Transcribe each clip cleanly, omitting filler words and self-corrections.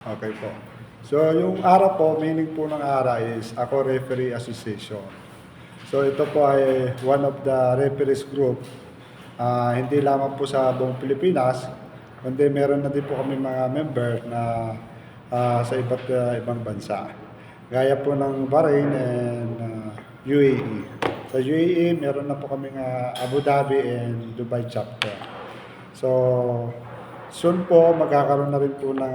Okay po. So, yung ARA po, meaning po ng ARA is Ako Referee Association. So, ito po ay one of the referees group. Hindi lamang po sa buong Pilipinas, kundi meron na din po kami mga member na sa ibang bansa. Gaya po ng Bahrain and UAE. Sa UAE, meron na po kami Abu Dhabi and Dubai chapter. So, soon po magkakaroon na rin po ng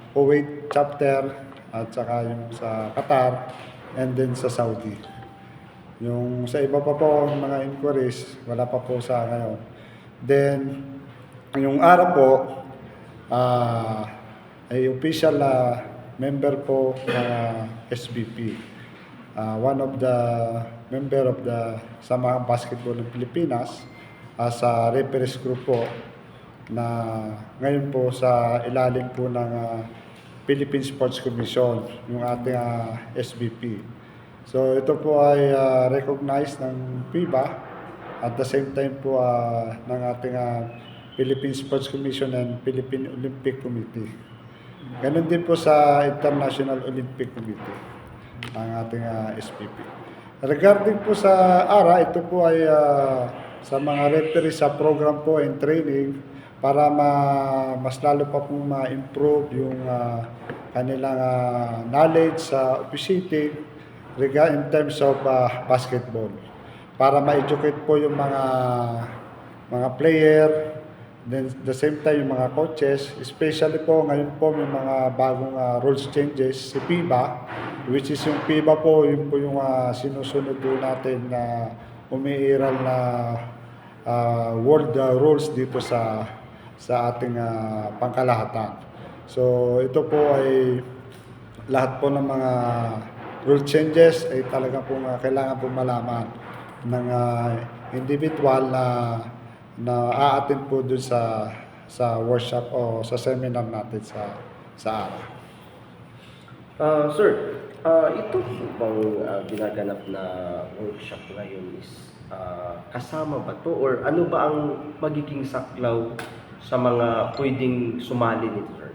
Kuwait chapter at saka yung sa Qatar and then sa Saudi. Yung sa iba pa po mga inquiries, wala pa po sa ngayon. Then, yung ARA po ay official member po ng SBP. One of the member of the Samaang Basketball ng Pilipinas sa referees group po na ngayon po sa ilalim po ng Philippine Sports Commission, yung ating SBP. So ito po ay recognized ng FIBA at the same time po ng ating Philippine Sports Commission and Philippine Olympic Committee. Ganon din po sa International Olympic Committee ang ating SBP. Regarding po sa ARA, ito po ay sa mga referees sa program po and training para mas lalo pa po ma-improve yung kanilang knowledge sa officiating in terms of basketball. Para ma-educate po yung mga player, then the same time yung mga coaches, especially po ngayon po may mga bagong rules changes si FIBA, which is yung FIBA po, yun po yung sinusunod po natin na umiiral na world rules dito sa ating pangkalahatan. So ito po ay lahat po ng mga rule changes ay talaga po kailangan po malaman ng individual na a-attend po dun sa workshop o sa seminar natin sa ARA. Sir, ito bang ginaganap na workshop ngayon is kasama ba to or ano ba ang magiging saklaw sa mga pwedeng sumali nito, sir?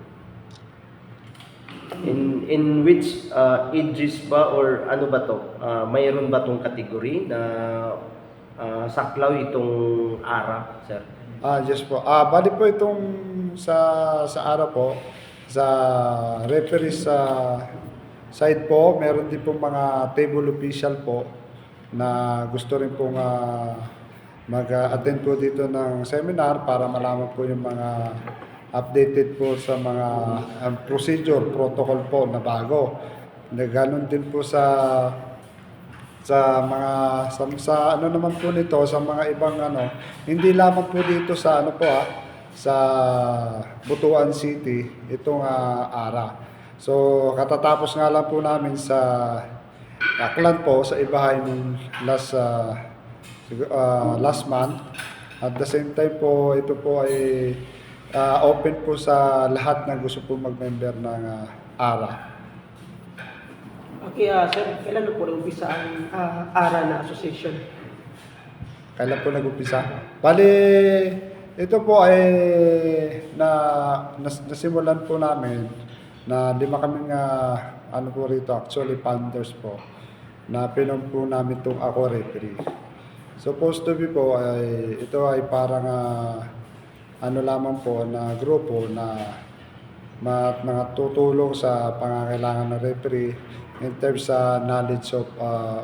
In which ages ba or ano ba to? Mayroon ba tong category na saklaw itong ARA, sir? Yes po. Bali po itong sa ARA po, sa referees side po, meron din po mga table official po na gusto rin pong mag-attend po dito ng seminar para malaman po yung mga updated po sa mga procedure, protocol po na bago. Ganon din po sa mga sa ano naman po nito sa mga ibang hindi lamang po dito sa sa Butuan City itong ARA. So katatapos nga lang po namin sa Aklan po sa Ibahay ng last month. At the same time po ito po ay open po sa lahat na gusto po mag-member ng ARA. Okay, sir, kailan po nag-umpisa ang ARA na association? Kailan po nag-umpisa? Bali, ito po ay nasimulan po namin na 5 kaming po rito, actually founders po, na pinom po namin itong Ako Referee. Supposed to be po, ito ay parang lamang po na grupo na mga tutulong sa pangangailangan ng referee in terms sa knowledge of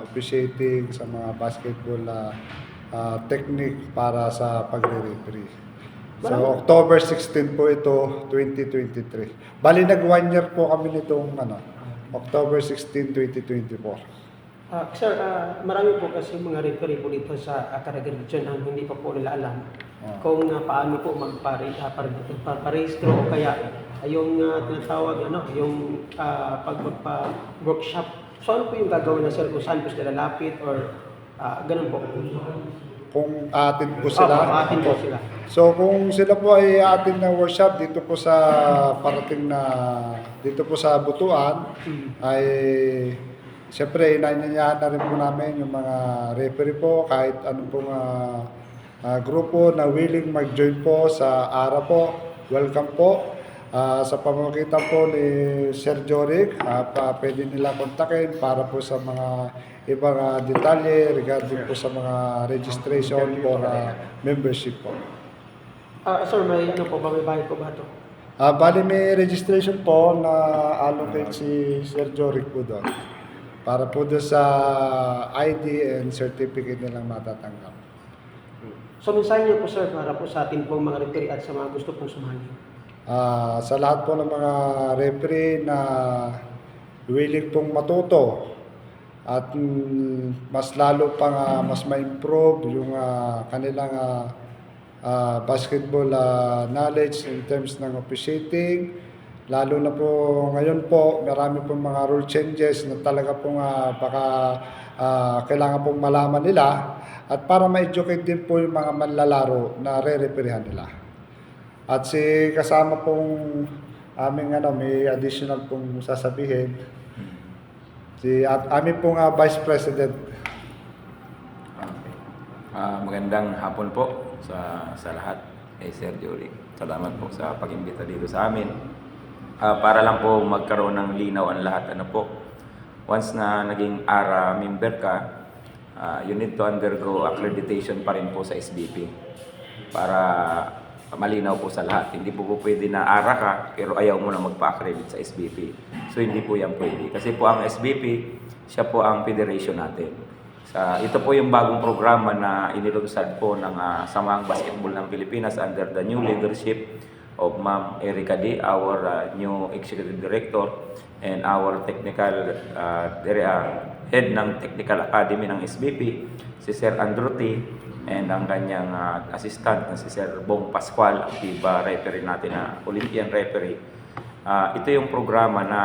officiating sa mga basketball technique para sa pagre-referee. So, October 16 po ito, 2023. Bali, nag 1 year po kami nitong October 16, 2024. Sir, marami po kasi mga referee po dito sa Caraga Region ang hindi pa po nila alam kung paano po magpa-rehistro o kaya yung tinatawag yung pagpapa-workshop. So ano po yung gagawin na sir kung saan po sila lalapit or ganun po? Kung atin po sila. Atin po sila. So kung sila po ay atin na workshop dito po sa dito po sa Butuan ay siyempre inanyayahan na rin po namin yung mga referee po kahit anong pong grupo na willing mag-join po sa ARA po. Welcome po. Sa pamamagitan po ni Sir Joric, pwede nila kontakin para po sa mga ibang detalye regarding po sa mga registration for membership po. Sir, may ano po ba, may bayad po ba ito? Bali may registration po na allocate si Sir Joric po doon para po doon sa ID and certificate nilang matatanggap. So, mensahe niyo po, sir, para po sa atin pong mga referee at sa mga gusto pong sumali. Sa lahat po ng mga referee na willing pong matuto at mas lalo pang mas ma-improve yung kanilang basketball knowledge in terms ng officiating, lalo na po ngayon po marami pong mga rule changes na talaga pong baka kailangan pong malaman nila at para ma-educate din po yung mga manlalaro na re-refereehan nila. At si kasama pong aming may additional pong sasabihin. Si aming pong Vice President. Okay. Magandang hapon po sa lahat kay Sir Joric. Salamat po sa pag-imbita dito sa amin. Para lang po magkaroon ng linaw ang lahat. Once na naging ARA member ka, you need to undergo accreditation pa rin po sa SBP para malinaw po sa lahat. Hindi po pwede na ARA ka pero ayaw mo na magpa-accredit sa SBP. So hindi po yan pwede. Kasi po ang SBP, siya po ang federation natin. Ito po yung bagong programa na inilunsad po ng Samaang Basketball ng Pilipinas under the new leadership of Ma'am Erica D, our new Executive Director, and our technical head ng Technical Academy ng SBP, si Sir Andrew T, and ang kanyang assistant na si Sir Bong Pascual, ang FIBA referee natin na Olympian referee. Ito yung programa na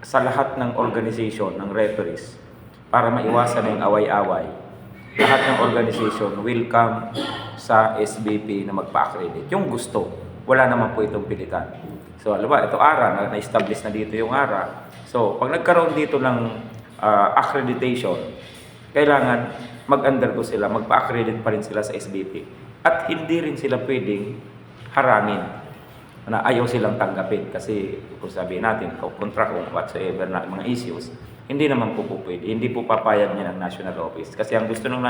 sa lahat ng organization ng referees para maiwasan yung away-away. Lahat ng organization will come sa SBP na magpa-accredit. Yung gusto, wala naman po itong pilitan. So, alam ba, ito ARA, na-establish na dito yung ARA. So, pag nagkaroon dito ng accreditation, kailangan mag-undergo sila, magpa-accredit pa rin sila sa SBP. At hindi rin sila pwedeng harangin na ayaw silang tanggapin. Kasi kung sabihin natin, kontra kung whatsoever na mga issues, hindi naman po pwede. Hindi po papayag niya ng National Office. Kasi ang gusto ng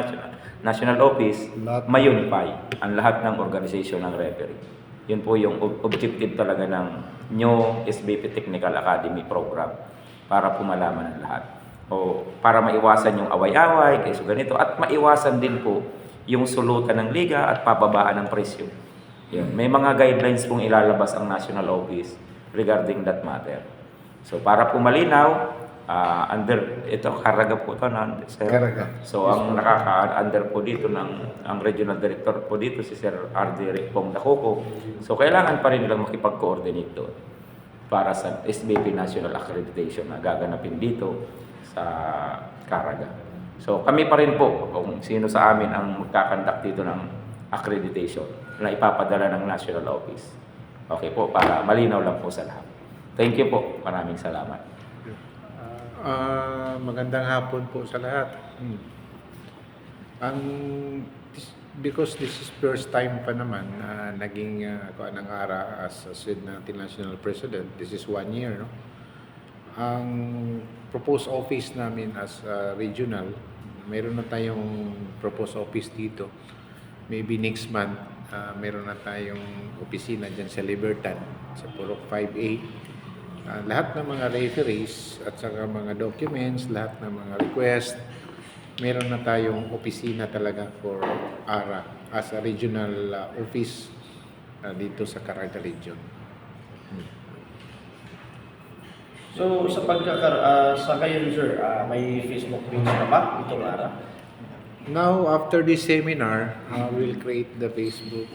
National Office, ma-unify ang lahat ng organisasyon ng referee. Yun po yung objective talaga ng new SBP Technical Academy program para po malaman ang lahat. O para maiwasan yung away-away, kaysa ganito, at maiwasan din po yung sulutan ng liga at pababaan ng presyo. Yan. May mga guidelines pong ilalabas ang National Office regarding that matter. So para po malinaw, ito Caraga po ito na Sir. Caraga. So ang nakaka-under po dito ang regional director po dito si Sir R.D. Pong Dacoco. So kailangan pa rin nilang makipag-coordinate doon para sa SBP National Accreditation na gaganapin dito sa Caraga. So kami pa rin po kung sino sa amin ang magkakandak dito ng accreditation na ipapadala ng National Office. Okay po, para malinaw lang po sa lahat. Thank you po. Maraming salamat. Magandang hapon po sa lahat. Because this is first time pa naman na naging ng ARA as said natin National President, this is 1 year, no? Ang proposed office namin as regional, meron na tayong proposed office dito. Maybe next month, meron na tayong opisina dyan sa Libertad, sa Purok 5A. Lahat ng mga referees at saka mga documents, lahat ng mga request, meron na tayong opisina talaga for ARA as a regional office dito sa Caraga Region. So sa kayo sir, may Facebook page na ba itong ARA? Now, after this seminar, we'll create the Facebook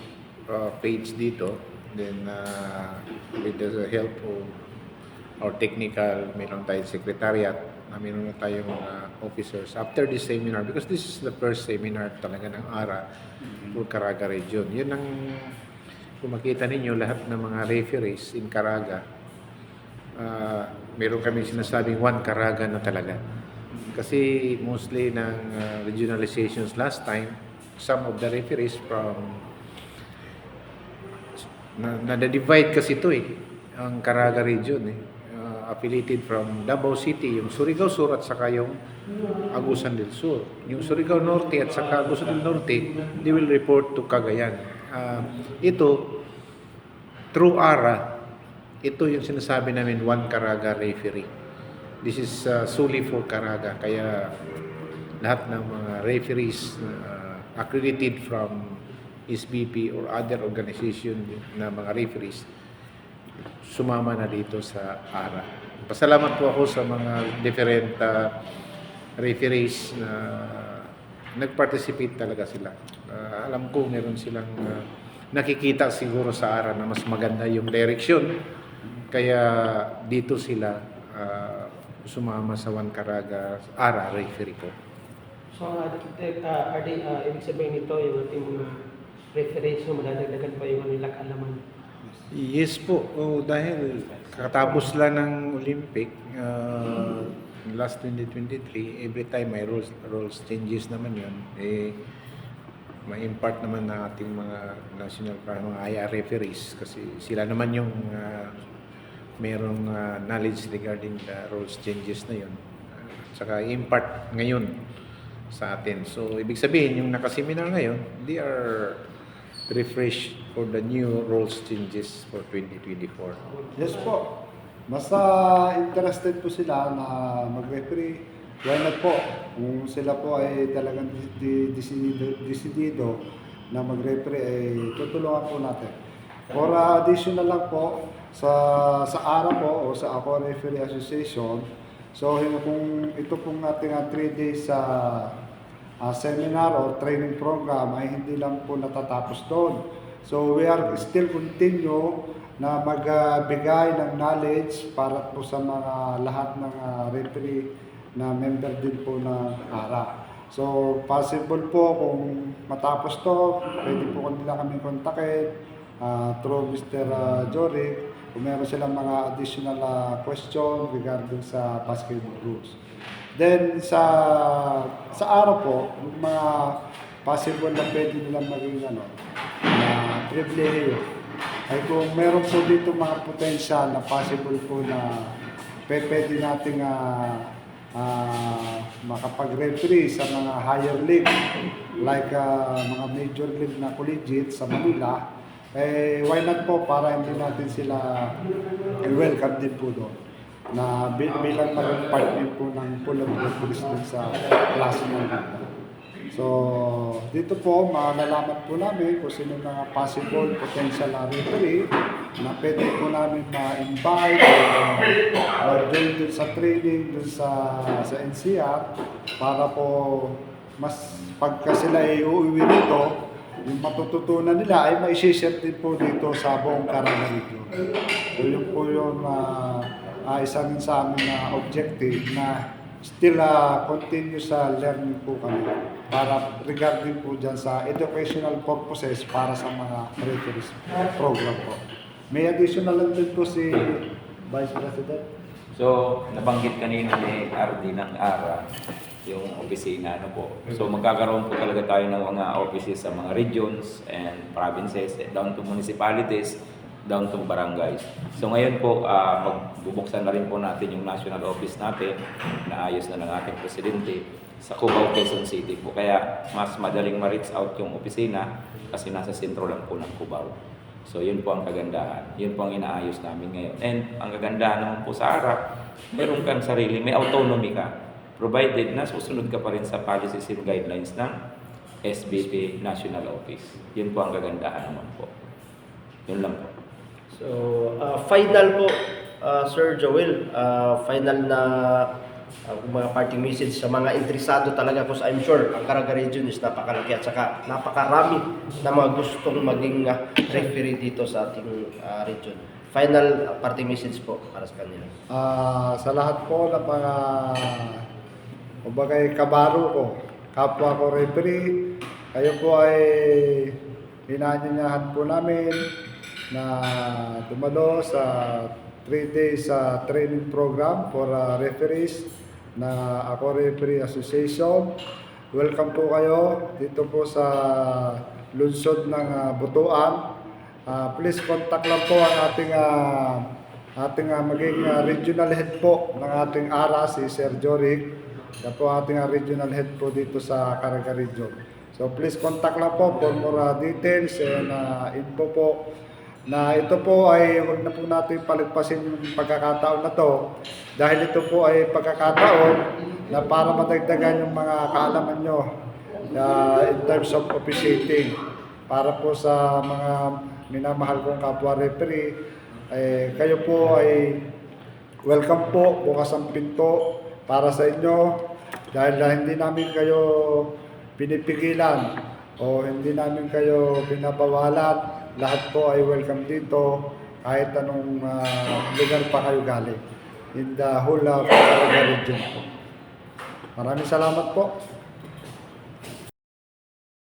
page dito. Then, with the help of our technical, meron tayong secretariat, meron na tayong officers. After this seminar, because this is the first seminar talaga ng ARA for Caraga Region. Yun ang, kung makita ninyo, lahat ng mga referees in Caraga, meron kami sinasabing one Caraga na talaga. Kasi mostly ng regionalizations last time, some of the referees from na-divide kasi ito ang Caraga region affiliated from Davao City, yung Surigao Sur at saka yung Agusan del Sur. Yung Surigao Norte at saka Agusan del Norte, they will report to Cagayan. Ito, through ARA, ito yung sinasabi namin one Caraga referee. This is solely for Caraga, kaya lahat ng mga referees accredited from SBP or other organization na mga referees sumama na dito sa ARA. Pasalamat po ako sa mga different referees na nag-participate talaga sila. Alam ko meron silang nakikita siguro sa ARA na mas maganda yung direction, kaya dito sila sumama sa One Caraga ARA referee po. So, ibig sabihin nito, yung ating mga referees, no, madadagdagan pa yung nilang kaalaman. Yes po, dahil katapos lang ng Olympic, last 2023, every time may rules changes naman yun, ma-impart naman na ating mga national mga IR referees kasi sila naman yung merong knowledge regarding the rules changes na yun. Saka impart ngayon sa atin. So, ibig sabihin, yung nakaseminar ngayon, they are refreshed for the new rules changes for 2024. Yes po. Basta interested po sila na mag-referee, why not po? Kung sila po ay talagang desidido na mag-referee, ay tutulungan po natin. For additional lang po, sa ARA po o sa Ako Referee Association, so kung ito pong ating 3 days sa seminar or training program ay hindi lang po natatapos doon. So we are still continue na magbigay ng knowledge para po sa mga lahat ng referee na member din po ng ARA. So possible po kung matapos to, pwede po nila kami kontakin through Mr. Jory kung meron silang mga additional question regarding sa basketball rules. Then sa araw po, yung mga possible na pwede nilang maging na pribilehiyo ay kung meron po dito mga potential na possible po na pwede nating makapag-referee sa mga higher league like mga major league na collegiate sa Manila, why not po para hindi natin sila welcome din po doon na bilang maging part din po ng pool of referees din sa klase ng liga. So, dito po, malalaman po namin kung sino mga possible potential referee na pwede po namin ma-invite mag-join dun sa training dun sa NCR para po mas pagka sila ay uuwi dito, yung matututunan nila ay mai-share din po dito sa buong Caraga region. So, yun po yung isang sa amin na objective na still continue sa learning po kami para regarding po dyan sa educational purposes para sa mga referees program po. May additional lang din po si Vice President. So, nabanggit kanina ni RD ng ARA, yung opisina, ano po. So, magkakaroon po talaga tayo ng mga offices sa mga regions and provinces, down to municipalities, down to barangays. So, ngayon po, magbubuksan na rin po natin yung national office natin, naayos na ng ating presidente, sa Cubao, Quezon City po. Kaya, mas madaling ma-reach out yung opisina kasi nasa sentro lang po ng Cubao. So, yun po ang kagandahan. Yun po ang inaayos namin ngayon. And ang kagandahan naman po sa ARA, meron kang sarili, may autonomy ka, provided na susunod ka pa rin sa policies and guidelines ng SBP National Office. Yun po ang kagandahan naman po. Yun lang po. So, final po, Sir Joel, final na mga parting message sa mga interesado talaga kasi I'm sure ang Caraga region is napakalaki at saka napakarami na mga gustong maging referee dito sa ating region. Final parting message po para sa kanila. Sa lahat po ng mga kumbagay kabaro ko, kapwa ko referee, kayo po ay hinanyanyahan po namin na dumalo sa 3 days training program for referees na Ako Referee Association. Welcome po kayo dito po sa lungsod ng Butuan. Please contact lang po ang ating ating maging regional head po ng ating ARA, si Sir Jorik. Yan po ating regional head po dito sa Caraga Region. So please contact lang po for more details and info po na ito po ay huwag na po natin palagpasin yung pagkakataon na to dahil ito po ay pagkakataon na para madagdagan yung mga kaalaman nyo in terms of officiating para po sa mga minamahal kong kapwa referee. Kayo po ay welcome po, bukas ang pinto para sa inyo dahil hindi namin kayo pinipigilan o hindi namin kayo pinabawalan. Lahat po ay welcome dito kahit anong lugar pa kayo galing in the whole of Caraga region po. Maraming salamat po.